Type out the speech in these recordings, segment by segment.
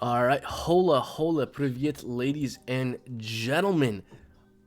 All right, hola, privyet, ladies and gentlemen.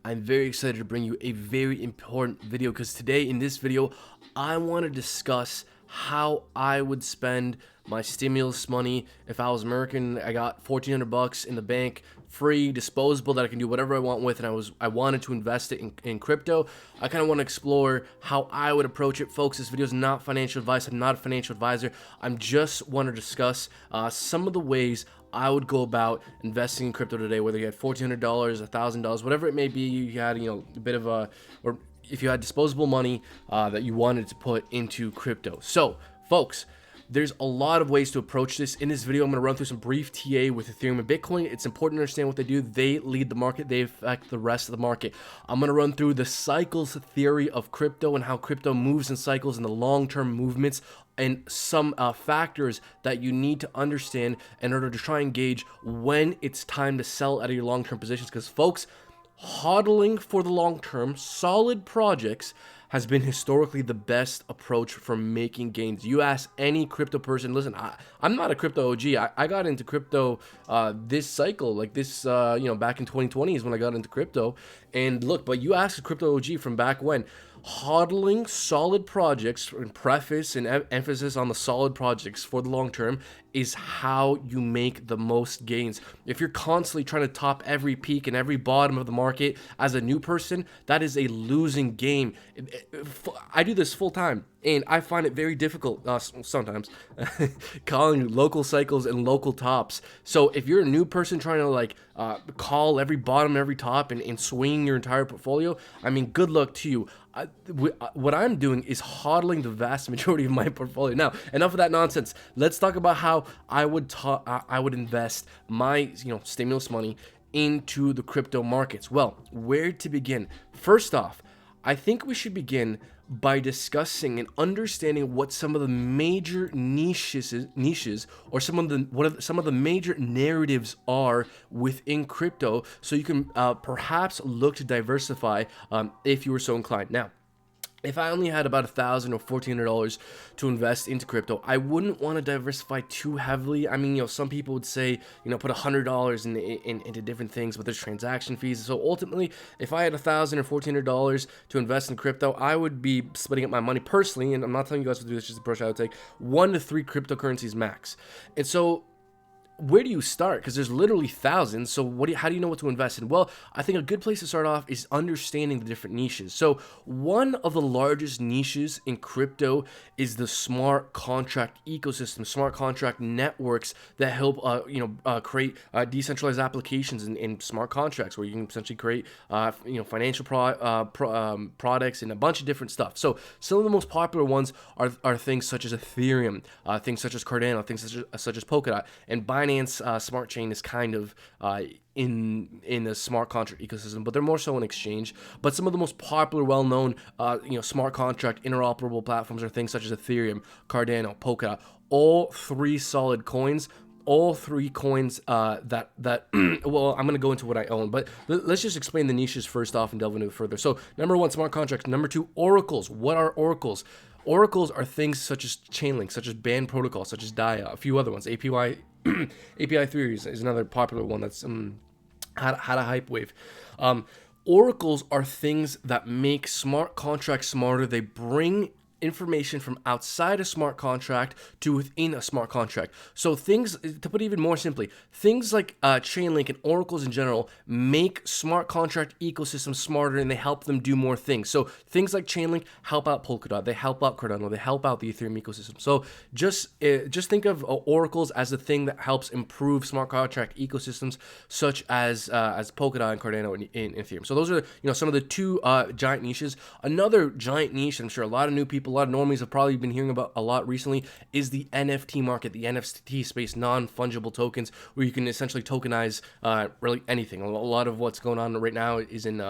I'm very excited to bring you a very important video because today in this video, I want to discuss how I would spend my stimulus money if I was American. I got $1,400 in the bank, free, disposable, that I can do whatever I want with, and I wanted to invest it in crypto. I kind of want to explore how I would approach it. Folks, this video is not financial advice. I'm not a financial advisor. I'm just want to discuss some of the ways I would go about investing in crypto today, whether you had $1,400, $1,000, whatever it may be. You had, a bit of or if you had disposable money that you wanted to put into crypto. So, folks, there's a lot of ways to approach this. In this video, I'm going to run through some brief TA with Ethereum and Bitcoin. It's important to understand what they do. They lead the market. They affect the rest of the market. I'm going to run through the cycles theory of crypto and how crypto moves in cycles and the long-term movements and some factors that you need to understand in order to try and gauge when it's time to sell out of your long-term positions. Because, folks, hodling for the long term, solid projects has been historically the best approach for making gains. You ask any crypto person, listen, I'm not a crypto OG. I got into crypto this cycle, like this, back in 2020 is when I got into crypto. And look, but you ask a crypto OG from back when, hodling solid projects, and preface and emphasis on the solid projects for the long term, is how you make the most gains. If you're constantly trying to top every peak and every bottom of the market as a new person, that is a losing game. I do this full time, and I find it very difficult sometimes calling local cycles and local tops. So if you're a new person trying to call every bottom, every top, and swing your entire portfolio, I mean, good luck to you. What I'm doing is hodling the vast majority of my portfolio. Now, enough of that nonsense. Let's talk about how I would invest my stimulus money into the crypto markets. Well, where to begin? First off, I think we should begin by discussing and understanding what some of the major niches or some of the major narratives are within crypto, so you can perhaps look to diversify if you were so inclined. Now, if I only had about $1,000 or $1,400 to invest into crypto, I wouldn't want to diversify too heavily. I mean, some people would say, put $100 into different things, but there's transaction fees. So ultimately, if I had $1,000 or $1,400 to invest in crypto, I would be splitting up my money personally, and I'm not telling you guys to do this, just the approach I would take, 1 to 3 cryptocurrencies max. And so, where do you start? Because there's literally thousands. So how do you know what to invest in? Well, I think a good place to start off is understanding the different niches. So one of the largest niches in crypto is the smart contract ecosystem, smart contract networks that help create decentralized applications in smart contracts, where you can essentially create financial products and a bunch of different stuff. So some of the most popular ones are things such as Ethereum, things such as Cardano, things such as Polkadot, and Binance Smart Chain is kind of in the smart contract ecosystem, but they're more so an exchange. But some of the most popular, well-known, smart contract interoperable platforms are things such as Ethereum, Cardano, Polkadot. All three solid coins. All three coins that well, I'm gonna go into what I own, but let's just explain the niches first off and delve into it further. So number 1, smart contracts. Number 2, oracles. What are oracles? Oracles are things such as Chainlink, such as Band Protocol, such as Dia, a few other ones. API 3 is another popular one that's had a hype wave. Oracles are things that make smart contracts smarter. They bring information from outside a smart contract to within a smart contract. So things, to put it even more simply, things like Chainlink and oracles in general make smart contract ecosystems smarter, and they help them do more things. So things like Chainlink help out Polkadot, they help out Cardano, they help out the Ethereum ecosystem. So just think of oracles as the thing that helps improve smart contract ecosystems, such as Polkadot and Cardano and Ethereum. So those are some of the two giant niches. Another giant niche, I'm sure a lot of new people, a lot of normies have probably been hearing about a lot recently, is the NFT market, the NFT space, non-fungible tokens, where you can essentially tokenize really anything. A lot of what's going on right now is in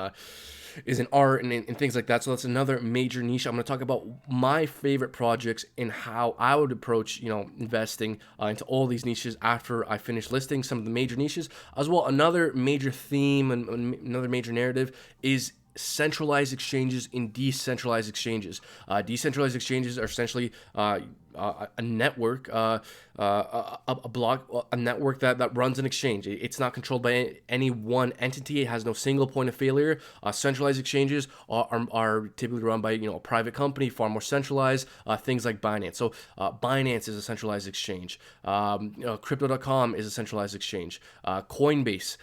art and things like that. So that's another major niche. I'm going to talk about my favorite projects and how I would approach, investing into all these niches after I finish listing some of the major niches. As well, another major theme and another major narrative is centralized exchanges and decentralized exchanges. Decentralized exchanges are essentially a network, a block, a network that runs an exchange. It's not controlled by any one entity. It has no single point of failure. Centralized exchanges are typically run by a private company, far more centralized. Things like Binance. So Binance is a centralized exchange. Crypto.com is a centralized exchange. Coinbase,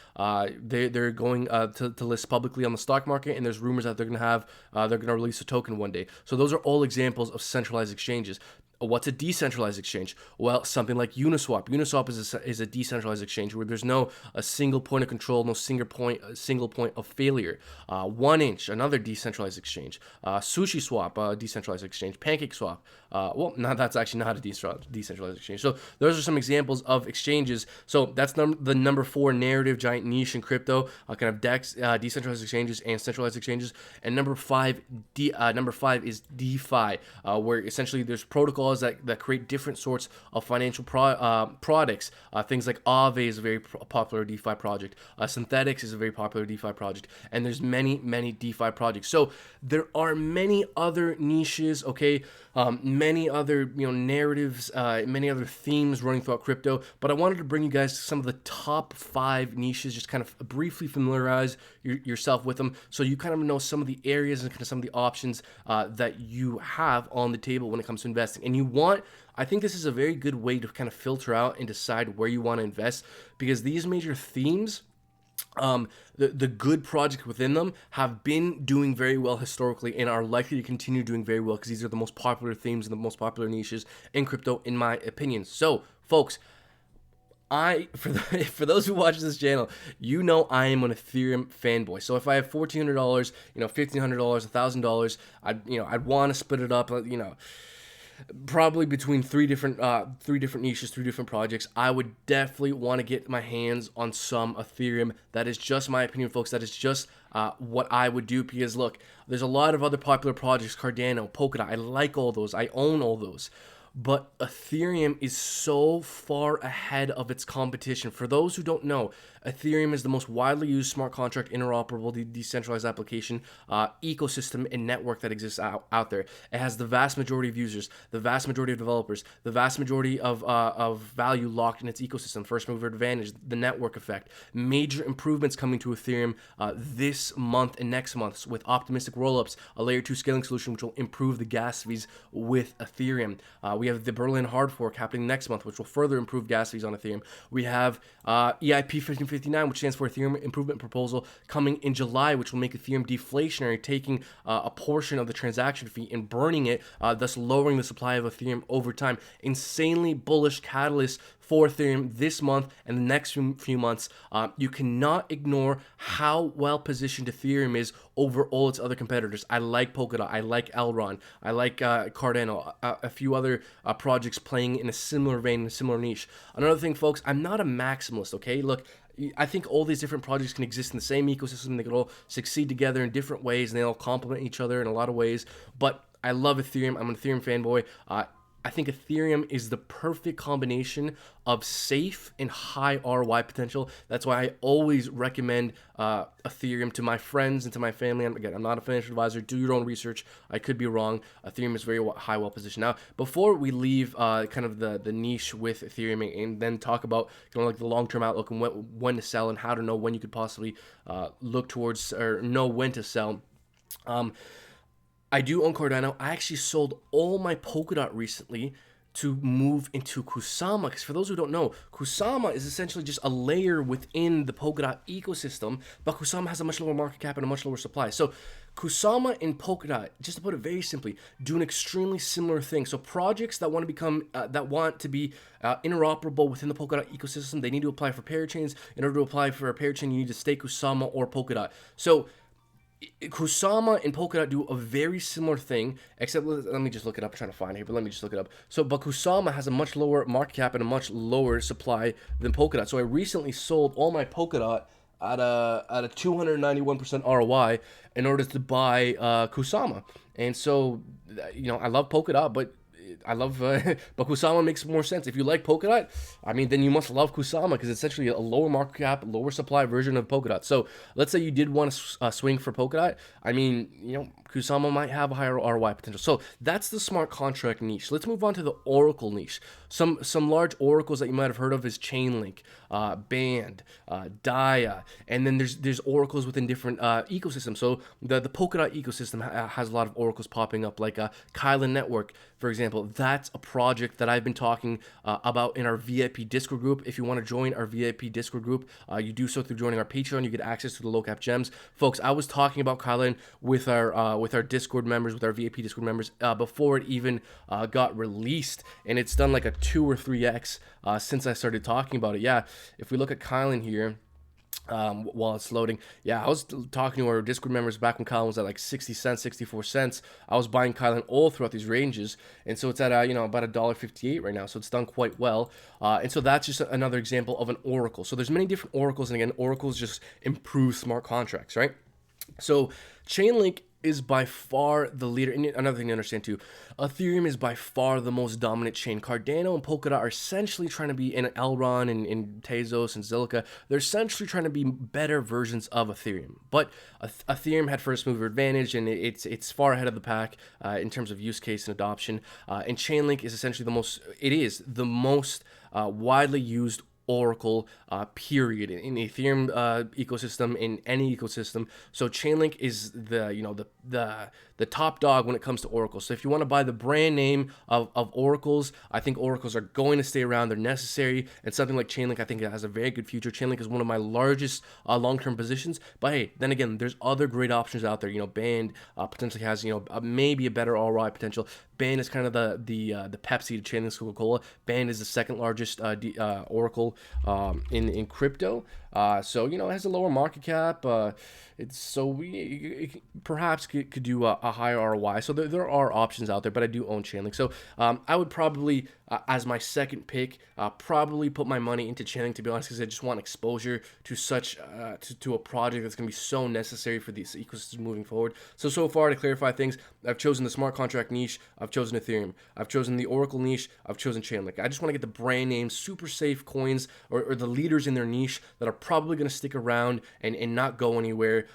they're going to list publicly on the stock market, and there's rumors that they're going to release a token one day. So those are all examples of centralized exchanges. What's a decentralized exchange? Well, something like Uniswap. Uniswap is a decentralized exchange where there's no a single point of control, no single point of failure. 1inch, another decentralized exchange. Sushi Swap, decentralized exchange. Pancake Swap. Well, no, that's actually not a decentralized exchange. So those are some examples of exchanges. So that's the number 4 narrative giant niche in crypto, kind of DEX, decentralized exchanges and centralized exchanges. And number 5 is DeFi, where essentially there's protocols that create different sorts of financial products. Things like Aave is a very popular DeFi project. Synthetics is a very popular DeFi project, and there's many DeFi projects. So there are many other niches, okay, many other narratives, many other themes running throughout crypto. But I wanted to bring you guys some of the top 5 niches, just kind of briefly familiarize yourself with them, so you kind of know some of the areas and kind of some of the options that you have on the table when it comes to investing. And I think this is a very good way to kind of filter out and decide where you want to invest, because these major themes, the good projects within them have been doing very well historically and are likely to continue doing very well, because these are the most popular themes and the most popular niches in crypto, in my opinion. So, folks, for those who watch this channel, I am an Ethereum fanboy. So if I have $1,400, $1,500, $1,000, I'd want to split it up, probably between three different niches, 3 different projects. I would definitely want to get my hands on some Ethereum. That is just my opinion, folks. That is just what I would do, because look, there's a lot of other popular projects, Cardano, Polkadot. I like all those. I own all those. But Ethereum is so far ahead of its competition. For those who don't know, Ethereum is the most widely used smart contract interoperable decentralized application ecosystem and network that exists out there. It has the vast majority of users, the vast majority of developers, the vast majority of value locked in its ecosystem. First mover advantage, the network effect. Major improvements coming to Ethereum this month and next month with optimistic rollups, a layer 2 scaling solution which will improve the gas fees with Ethereum. We have the Berlin hard fork happening next month, which will further improve gas fees on Ethereum. We have EIP 1559, which stands for Ethereum Improvement Proposal, coming in July, which will make Ethereum deflationary, taking a portion of the transaction fee and burning it, thus lowering the supply of Ethereum over time. Insanely bullish catalyst for Ethereum this month and the next few months. You cannot ignore how well positioned Ethereum is over all its other competitors. I like Polkadot, I like Elrond, I like Cardano, a few other projects playing in a similar vein, in a similar niche. Another thing, folks, I'm not a maximalist, okay? Look, I think all these different projects can exist in the same ecosystem. They can all succeed together in different ways, and they all complement each other in a lot of ways. But I love Ethereum. I'm an Ethereum fanboy. I think Ethereum is the perfect combination of safe and high ROI potential. That's why I always recommend Ethereum to my friends and to my family. And again, I'm not a financial advisor. Do your own research. I could be wrong. Ethereum is very well positioned. Now, before we leave kind of the niche with Ethereum and then talk about kind of like the long-term outlook and when to sell and how to know when you could possibly look towards or know when to sell, I do own Cardano. I actually sold all my Polkadot recently to move into Kusama, because for those who don't know, Kusama is essentially just a layer within the Polkadot ecosystem, but Kusama has a much lower market cap and a much lower supply. So Kusama and Polkadot, just to put it very simply, do an extremely similar thing. So projects that want to become, interoperable within the Polkadot ecosystem, they need to apply for parachains. In order to apply for a parachain, you need to stake Kusama or Polkadot. So Kusama and Polkadot do a very similar thing, except let me just look it up. I'm trying to find it here, but let me just look it up. So, but Kusama has a much lower market cap and a much lower supply than Polkadot. So I recently sold all my Polkadot at a 291% ROI in order to buy Kusama. And so, I love Polkadot, but I love, but Kusama makes more sense. If you like Polkadot, I mean, then you must love Kusama because it's essentially a lower market cap, lower supply version of Polkadot. So let's say you did want to swing for Polkadot. I mean, Kusama might have a higher ROI potential. So that's the smart contract niche. Let's move on to the Oracle niche. Some large oracles that you might have heard of is Chainlink, Band, Dia, and then there's oracles within different ecosystems. So the Polkadot ecosystem has a lot of oracles popping up, like Kylan Network, for example. That's a project that I've been talking about in our VIP Discord group. If you want to join our VIP Discord group, you do so through joining our Patreon. You get access to the low cap gems, folks. I was talking about Kylan with our Discord members, with our VIP Discord members, before it even got released, and it's done like a 2 or 3x since I started talking about it. Yeah, if we look at Kylan here, while it's loading, yeah, I was talking to our Discord members back when Kylan was at like 60 cents, 64 cents. I was buying Kylan all throughout these ranges, and so it's at about $1.58 right now. So it's done quite well, and so that's just another example of an oracle. So there's many different oracles, and again, oracles just improve smart contracts, right? So Chainlink is by far the leader. And another thing to understand too, Ethereum is by far the most dominant chain. Cardano and Polkadot are essentially trying to be, in Elrond and Tezos and Zilliqa, they're essentially trying to be better versions of Ethereum. But Ethereum had first mover advantage, and it's far ahead of the pack in terms of use case and adoption. And Chainlink is essentially the most widely used Oracle period in the Ethereum ecosystem, in any ecosystem. So Chainlink is the top dog when it comes to Oracle. So if you want to buy the brand name of oracles, I think oracles are going to stay around. They're necessary, and something like Chainlink, I think it has a very good future. Chainlink is one of my largest long-term positions. But hey, then again, there's other great options out there. Band potentially has maybe a better ROI potential. Band is kind of the Pepsi to Chainlink's Coca-Cola. Band is the second largest oracle in crypto. So it has a lower market cap. It perhaps could do a higher ROI. So there are options out there, but I do own Chainlink. So I would probably, as my second pick, probably put my money into Chainlink, to be honest, because I just want exposure to such to a project that's going to be so necessary for these ecosystems moving forward. So far, to clarify things, I've chosen the smart contract niche. I've chosen Ethereum. I've chosen the Oracle niche. I've chosen Chainlink. I just want to get the brand name, super safe coins, or the leaders in their niche that are probably going to stick around and not go anywhere,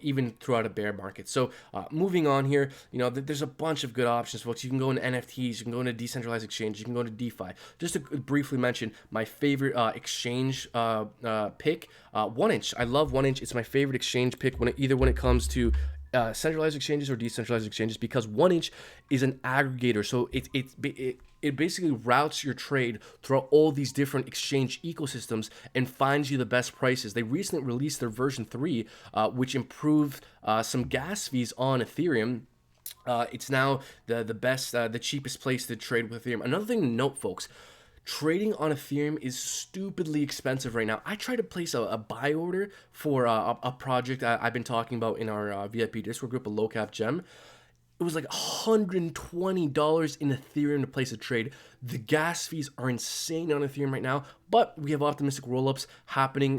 even throughout a bear market. So moving on here, there's a bunch of good options, folks. You can go into NFTs, you can go into decentralized exchanges, you can go into DeFi. Just to briefly mention my favorite exchange pick, 1inch. I love 1inch. It's my favorite exchange pick when it comes to centralized exchanges or decentralized exchanges, because 1inch is an aggregator. So it basically routes your trade throughout all these different exchange ecosystems and finds you the best prices. They recently released their version 3, which improved some gas fees on Ethereum. It's now the best, the cheapest place to trade with Ethereum. Another thing to note, folks, trading on Ethereum is stupidly expensive right now. I tried to place a buy order for a project I've been talking about in our VIP Discord group, a low cap gem. It was like $120 in Ethereum to place a trade. The gas fees are insane on Ethereum right now, but we have optimistic rollups happening,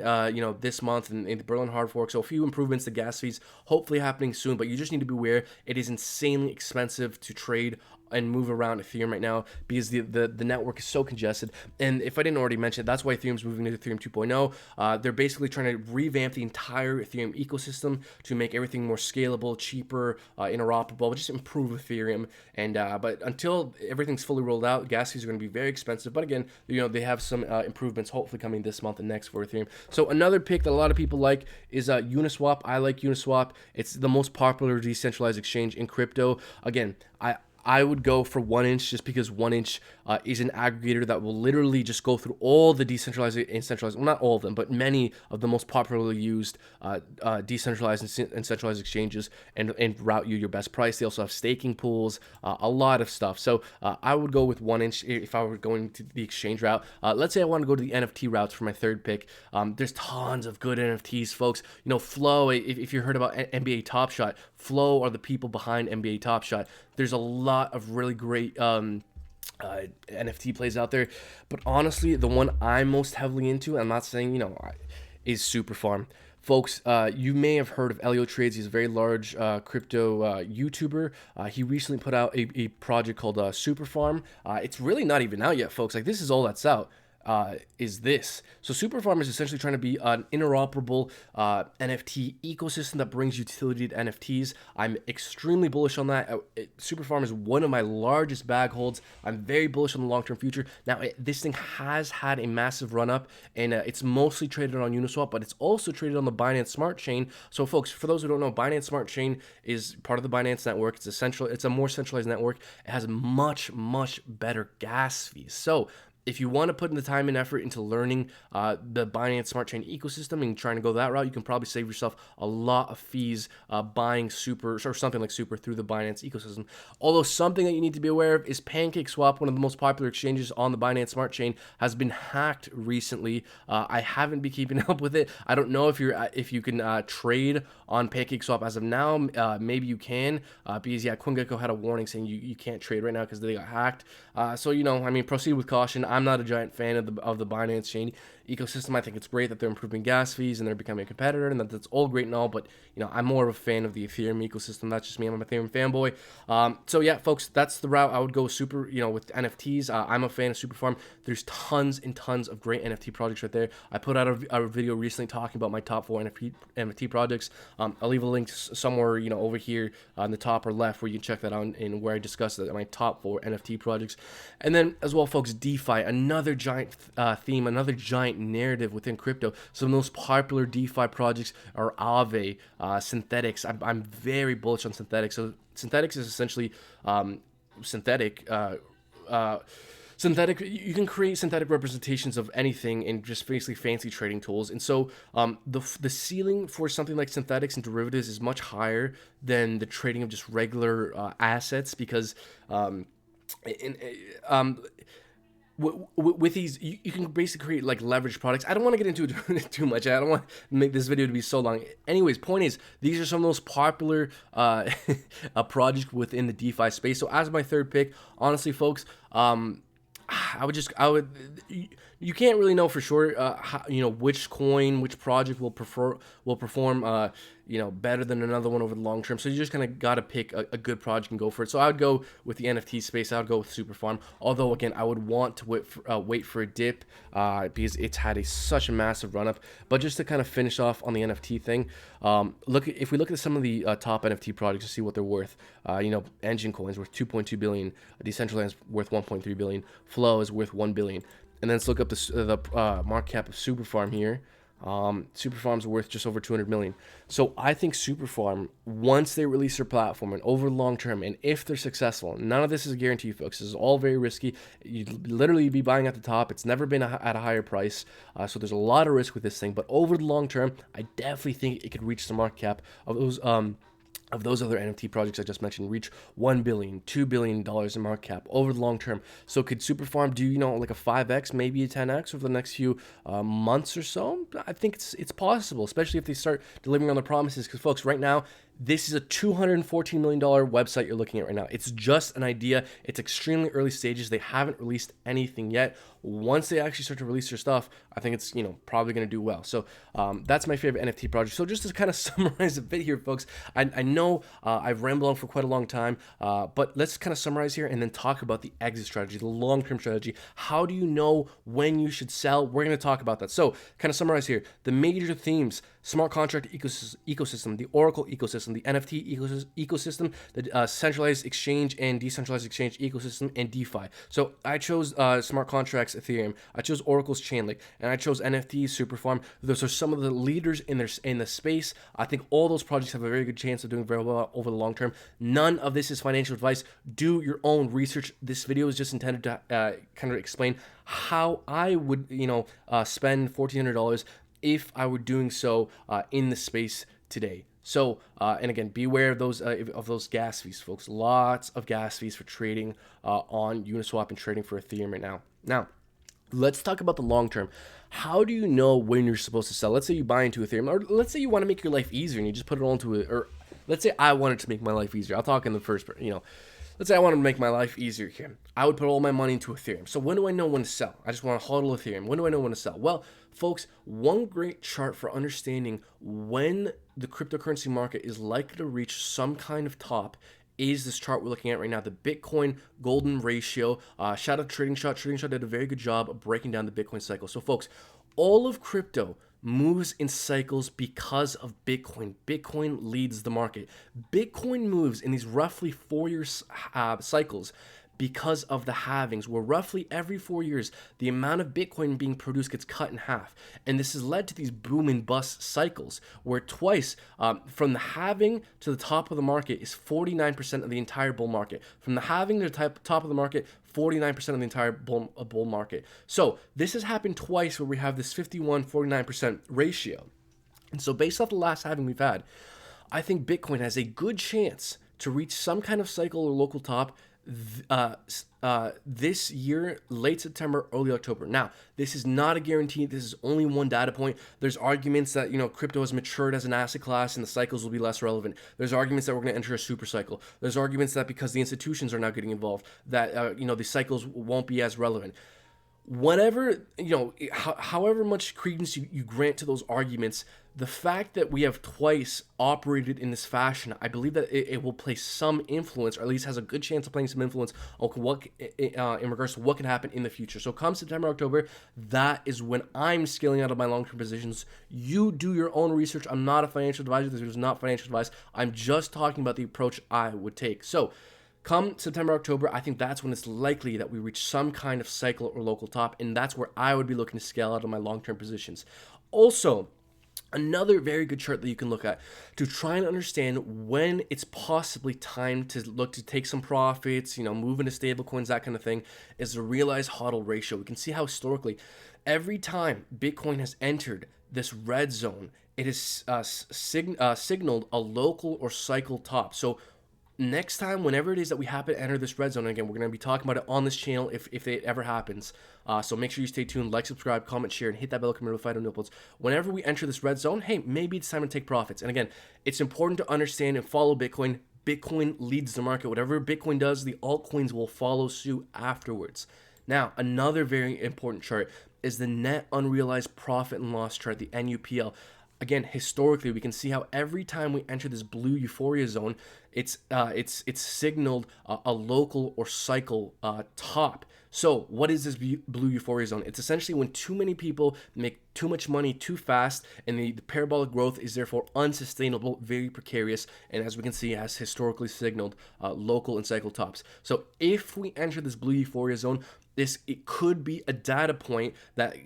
this month in the Berlin hard fork. So a few improvements to gas fees, hopefully happening soon. But you just need to be aware it is insanely expensive to trade and move around Ethereum right now because the network is so congested. And if I didn't already mention it, that's why Ethereum's moving to Ethereum 2.0. They're basically trying to revamp the entire Ethereum ecosystem to make everything more scalable, cheaper, interoperable, just improve Ethereum. And but until everything's fully rolled out, gas fees are going to be very expensive. But again, they have some improvements hopefully coming this month and next for Ethereum. So another pick that a lot of people like is Uniswap. I like Uniswap. It's the most popular decentralized exchange in crypto. Again, I would go for 1inch just because 1inch is an aggregator that will literally just go through all the decentralized and centralized, well, not all of them, but many of the most popularly used decentralized and centralized exchanges and route you your best price. They also have staking pools, a lot of stuff. So I would go with 1inch if I were going to the exchange route. Let's say I want to go to the NFT routes for my third pick. There's tons of good NFTs, folks. Flow, if you heard about NBA Top Shot, Flow are the people behind NBA Top Shot. There's a lot of really great NFT plays out there, but honestly, the one I'm most heavily into, I'm not saying, is Super Farm. Folks, you may have heard of Elio Trades. He's a very large crypto YouTuber. He recently put out a project called Super Farm. It's really not even out yet, folks. Like, this is all that's out. Is this. So Super Farm is essentially trying to be an interoperable NFT ecosystem that brings utility to NFTs. I'm extremely bullish on that. Super Farm is one of my largest bag holds. I'm very bullish on the long-term future. Now, this thing has had a massive run-up, and it's mostly traded on Uniswap, but it's also traded on the Binance Smart Chain. So, folks, for those who don't know, Binance Smart Chain is part of the Binance network. It's a more centralized network. It has much, much better gas fees. So, if you want to put in the time and effort into learning the Binance Smart Chain ecosystem and trying to go that route, you can probably save yourself a lot of fees buying Super or something like Super through the Binance ecosystem. Although something that you need to be aware of is Pancake Swap, one of the most popular exchanges on the Binance Smart Chain, has been hacked recently. I haven't been keeping up with it. I don't know if you can trade on Pancake Swap as of now. Maybe you can because CoinGecko had a warning saying you can't trade right now because they got hacked. So I mean, proceed with caution. I'm not a giant fan of the Binance chain ecosystem. I think it's great that they're improving gas fees and they're becoming a competitor, and that's all great and all, but I'm more of a fan of the Ethereum ecosystem. That's just me. I'm an Ethereum fanboy. So yeah, folks, that's the route I would go. Super, with NFTs. I'm a fan of Super Farm. There's tons and tons of great NFT projects right there. I put out a video recently talking about my top 4 NFT projects. I'll leave a link somewhere over here on the top or left where you can check that out, and where I discuss my top 4 NFT projects. And then as well, folks, DeFi, another giant theme, another giant narrative within crypto. Some of the most popular DeFi projects are Aave, Synthetics. I'm very bullish on Synthetics. So Synthetics is essentially synthetic. Synthetic, you can create synthetic representations of anything in just basically fancy trading tools. And so the ceiling for something like synthetics and derivatives is much higher than the trading of just regular assets, because with these, you can basically create like leverage products. I don't want to get into it too much. I don't want to make this video to be so long. Anyways, point is, these are some of the most popular projects within the DeFi space. So as my third pick, honestly, folks, you can't really know for sure, which coin, which project will perform, better than another one over the long term. So you just kind of got to pick a good project and go for it. So I would go with the NFT space. I would go with Super Farm. Although again, I would want to wait for a dip because it's had such a massive run up. But just to kind of finish off on the NFT thing, if we look at some of the top NFT projects to see what they're worth, Engine Coin's worth 2.2 billion, Decentraland's worth 1.3 billion, Flow is worth 1 billion. And then let's look up the market cap of Super Farm here. Super Farm's worth just over 200 million. So I think Super Farm, once they release their platform and over the long term, and if they're successful, none of this is a guarantee, folks. This is all very risky. You'd literally be buying at the top. It's never been at a higher price. So there's a lot of risk with this thing. But over the long term, I definitely think it could reach the market cap of those other NFT projects I just mentioned, reach $1 billion, $2 billion in market cap over the long term. So could Super Farm do, like a 5x, maybe a 10x over the next few months or so? I think it's possible, especially if they start delivering on their promises. Because folks, right now, this is a $214 million website you're looking at right now. It's just an idea. It's extremely early stages. They haven't released anything yet. Once they actually start to release their stuff, I think it's probably going to do well. So that's my favorite NFT project. So just to kind of summarize a bit here, folks, I know I've rambled on for quite a long time, but let's kind of summarize here and then talk about the exit strategy, the long-term strategy. How do you know when you should sell? We're going to talk about that. So kind of summarize here, the major themes: smart contract ecosystem, the Oracle ecosystem, the NFT ecosystem, the centralized exchange and decentralized exchange ecosystem, and DeFi. So I chose smart contracts, Ethereum. I chose Oracle's Chainlink, and I chose NFTs, Super Farm. Those are some of the leaders in the space. I think all those projects have a very good chance of doing very well over the long term. None of this is financial advice. Do your own research. This video is just intended to kind of explain how I would, spend $1,400 if I were doing so in the space today. So, and again, beware of those gas fees, folks. Lots of gas fees for trading on Uniswap and trading for Ethereum right now. Now, let's talk about the long term. How do you know when you're supposed to sell? Let's say you buy into Ethereum, or let's say you want to make your life easier and you just put it all into it, or let's say I wanted to make my life easier. I'll talk in the first, let's say I want to make my life easier here. I would put all my money into Ethereum. So when do I know when to sell? I just want to hodl Ethereum. When do I know when to sell? Well, folks, one great chart for understanding when the cryptocurrency market is likely to reach some kind of top is this chart we're looking at right now, the Bitcoin golden ratio. Shout out to Trading Shot. Trading Shot did a very good job of breaking down the Bitcoin cycle. So folks, all of crypto moves in cycles because of Bitcoin. Bitcoin leads the market. Bitcoin moves in these roughly 4-year cycles because of the halvings, where roughly every 4 years, the amount of Bitcoin being produced gets cut in half. And this has led to these boom and bust cycles, where twice, from the halving to the top of the market is 49% of the entire bull market. From the halving to the top of the market, 49% of the entire bull market. So this has happened twice, where we have this 51-49% ratio. And so based off the last halving we've had, I think Bitcoin has a good chance to reach some kind of cycle or local top this year, late September, early October. Now, this is not a guarantee. This is only one data point. There's arguments that, crypto has matured as an asset class and the cycles will be less relevant. There's arguments that we're going to enter a super cycle. There's arguments that because the institutions are now getting involved, that, the cycles won't be as relevant. Whatever, however much credence you grant to those arguments, the fact that we have twice operated in this fashion, I believe that it will play some influence, or at least has a good chance of playing some influence on what, in regards to what can happen in the future. So come September, October, that is when I'm scaling out of my long-term positions. You do your own research. I'm not a financial advisor. This is not financial advice. I'm just talking about the approach I would take. So come September, October, I think that's when it's likely that we reach some kind of cycle or local top, and that's where I would be looking to scale out of my long-term positions. Also, another very good chart that you can look at to try and understand when it's possibly time to look to take some profits, move into stable coins, that kind of thing, is the realized hodl ratio. We can see how historically, every time Bitcoin has entered this red zone, it has signaled a local or cycle top. So next time, whenever it is that we happen to enter this red zone, and again, we're going to be talking about it on this channel if it ever happens. So make sure you stay tuned, like, subscribe, comment, share, and hit that bell to be notified of new uploads. Whenever we enter this red zone, hey, maybe it's time to take profits. And again, it's important to understand and follow Bitcoin. Bitcoin leads the market. Whatever Bitcoin does, the altcoins will follow suit afterwards. Now, another very important chart is the net unrealized profit and loss chart, the NUPL. Again, historically, we can see how every time we enter this blue Euphoria zone, it's signaled a local or cycle top. So what is this blue Euphoria zone? It's essentially when too many people make too much money too fast, and the parabolic growth is therefore unsustainable, very precarious, and as we can see, has historically signaled local and cycle tops. So if we enter this blue Euphoria zone, it could be a data point that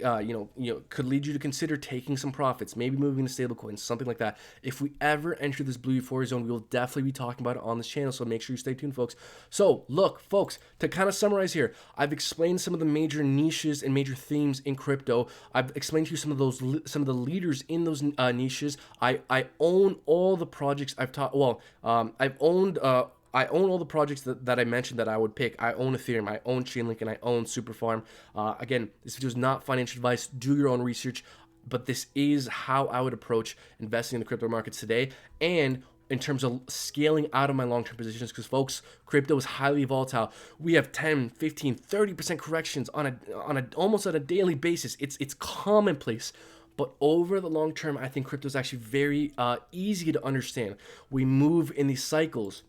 could lead you to consider taking some profits, maybe moving to stable coins, something like that. If we ever enter this blue Euphoria zone, we will definitely be talking about it on this channel, so make sure you stay tuned, folks. So look, folks, to kind of summarize here, I've explained some of the major niches and major themes in crypto. I've explained to you some of the leaders in those niches. I own all the projects I've taught. Well, I own all the projects that I mentioned that I would pick. I own Ethereum, I own Chainlink, and I own Superfarm. Again, this video is not financial advice. Do your own research, but this is how I would approach investing in the crypto markets today, and in terms of scaling out of my long-term positions, because folks, crypto is highly volatile. We have 10, 15, 30% corrections on almost on a daily basis. It's commonplace. But over the long term, I think crypto is actually very easy to understand. We move in these cycles.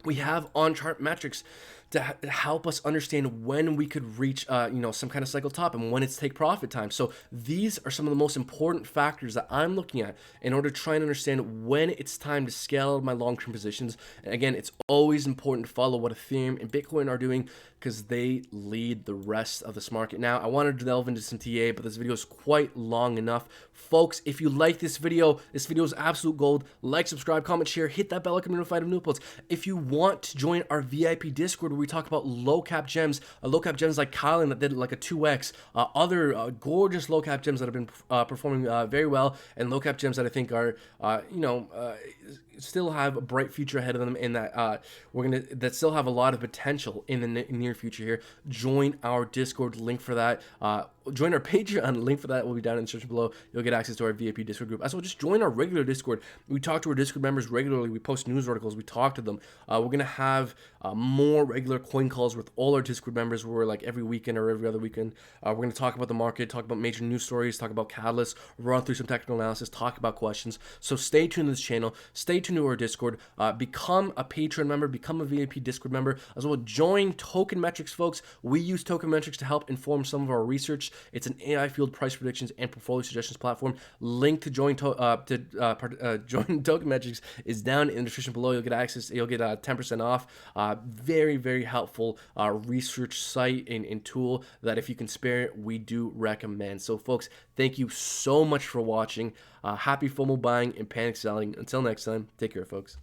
We have on-chart metrics to help us understand when we could reach, some kind of cycle top and when it's take profit time. So these are some of the most important factors that I'm looking at in order to try and understand when it's time to scale out my long-term positions. And again, it's always important to follow what Ethereum and Bitcoin are doing, because they lead the rest of this market. Now, I wanted to delve into some TA, but this video is quite long enough. Folks, if you like this video is absolute gold. Like, subscribe, comment, share, hit that bell icon to be notified of new uploads. If you want to join our VIP Discord, where we talk about low-cap gems like Kylan that did like a 2x, other gorgeous low-cap gems that have been performing very well, and low-cap gems that I think are, still have a bright future ahead of them, and that that still have a lot of potential in the near future here. Join our Discord, link for that join our Patreon. Link for that will be down in the description below. You'll get access to our VIP Discord group. As well, just join our regular Discord. We talk to our Discord members regularly. We post news articles. We talk to them. We're going to have more regular coin calls with all our Discord members where we're like every weekend or every other weekend. We're going to talk about the market, talk about major news stories, talk about catalysts, run through some technical analysis, talk about questions. So stay tuned to this channel. Stay tuned to our Discord. Become a Patreon member. Become a VIP Discord member. As well, join Token Metrics, folks. We use Token Metrics to help inform some of our research. It's an AI-fueled price predictions and portfolio suggestions platform. Link to join join Token Metrics is down in the description below. You'll get access. You'll get 10% off. Very, very helpful research site and tool that if you can spare it, we do recommend. So, folks, thank you so much for watching. Happy FOMO buying and panic selling. Until next time, take care, folks.